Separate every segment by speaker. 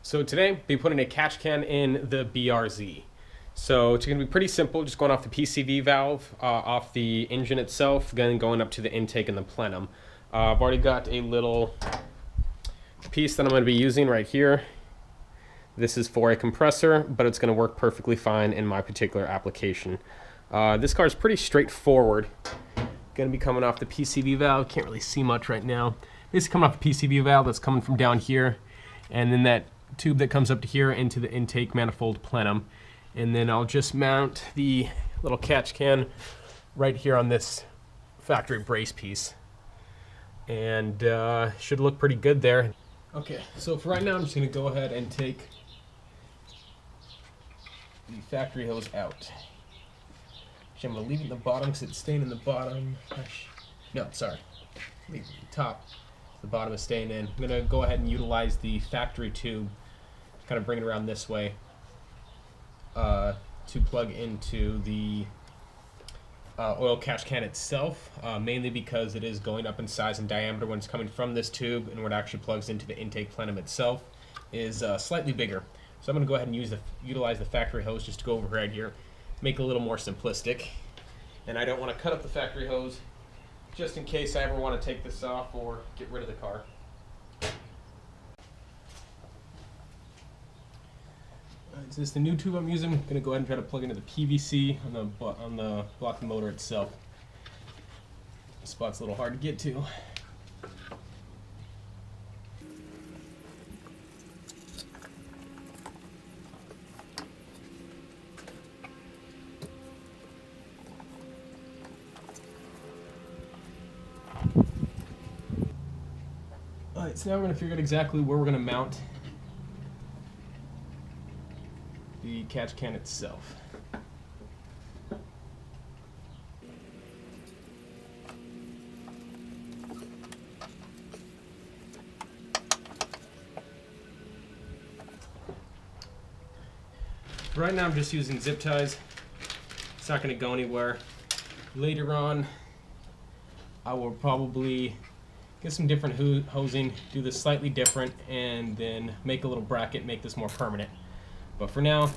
Speaker 1: So today, we'll be putting a catch can in the BRZ. So it's going to be pretty simple, just going off the PCV valve, off the engine itself, then going up to the intake and the plenum. I've already got a little piece that I'm going to be using right here. This is for a compressor, but it's going to work perfectly fine in my particular application. This car is pretty straightforward. Going to be coming off the PCV valve. Can't really see much right now. Basically coming off the PCV valve that's coming from down here, and then that tube that comes up to here into the intake manifold plenum. And then I'll just mount the little catch can right here on this factory brace piece. And should look pretty good there. Okay, so for right now I'm just going to go ahead and take the factory hose out. Actually, I'm going to leave it in the bottom because it's staying in the bottom. No, sorry. Leave it at the top. The bottom is staying in. I'm going to go ahead and utilize the factory tube, kind of bring it around this way, to plug into the oil catch can itself, mainly because it is going up in size and diameter when it's coming from this tube, and when it actually plugs into the intake plenum itself is slightly bigger. So I'm going to go ahead and utilize the factory hose just to go over right here, make it a little more simplistic. And I don't want to cut up the factory hose just in case I ever want to take this off or get rid of the car. So this is the new tube I'm using. I'm going to go ahead and try to plug into the PVC on the block motor itself. The spot's a little hard to get to. Alright, so now we're going to figure out exactly where we're going to mount the catch can itself. Right now I'm just using zip ties. It's not going to go anywhere. Later on I will probably get some different hosing, do this slightly different, and then make a little bracket, make this more permanent. But for now,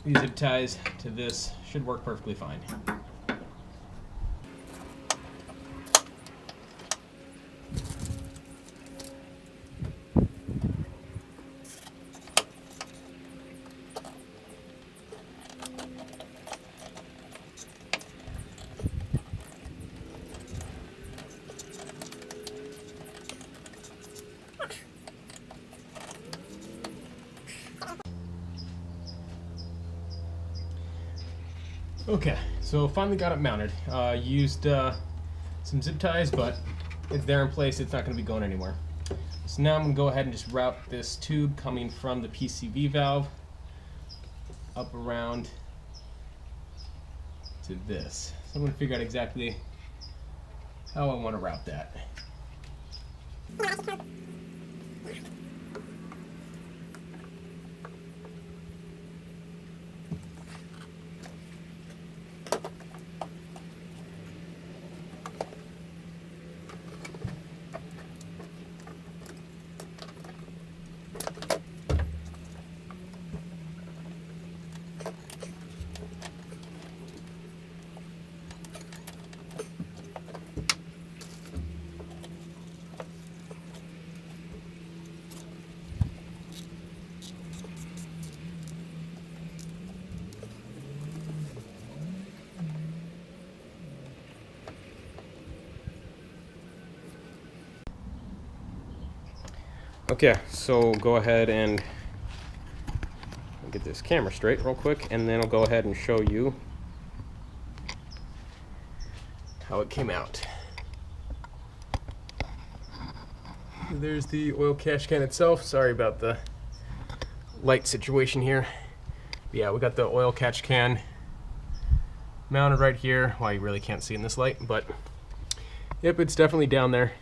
Speaker 1: these zip ties to this should work perfectly fine. Okay, so finally got it mounted. Used some zip ties, but it's there in place. It's not going to be going anywhere. So now I'm going to go ahead and just route this tube coming from the PCV valve up around to this. So I'm going to figure out exactly how I want to route that. Okay, so go ahead and get this camera straight real quick, and then I'll go ahead and show you how it came out. There's the oil catch can itself. Sorry about the light situation here. But yeah, we got the oil catch can mounted right here. Well, you really can't see in this light, but yep, it's definitely down there.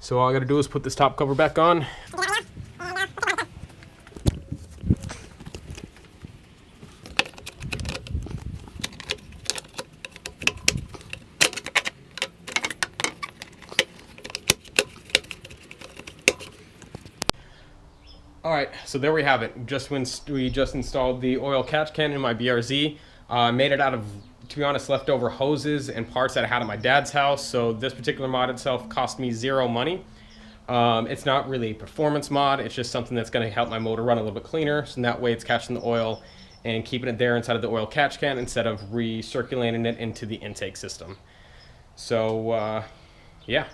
Speaker 1: So all I gotta do is put this top cover back on. All right, so there we have it. Just when we just installed the oil catch can in my BRZ, made it out of, to be honest, leftover hoses and parts that I had at my dad's house. So this particular mod itself cost me zero money. It's not really a performance mod. It's just something that's going to help my motor run a little bit cleaner. So that way it's catching the oil and keeping it there inside of the oil catch can instead of recirculating it into the intake system. So yeah.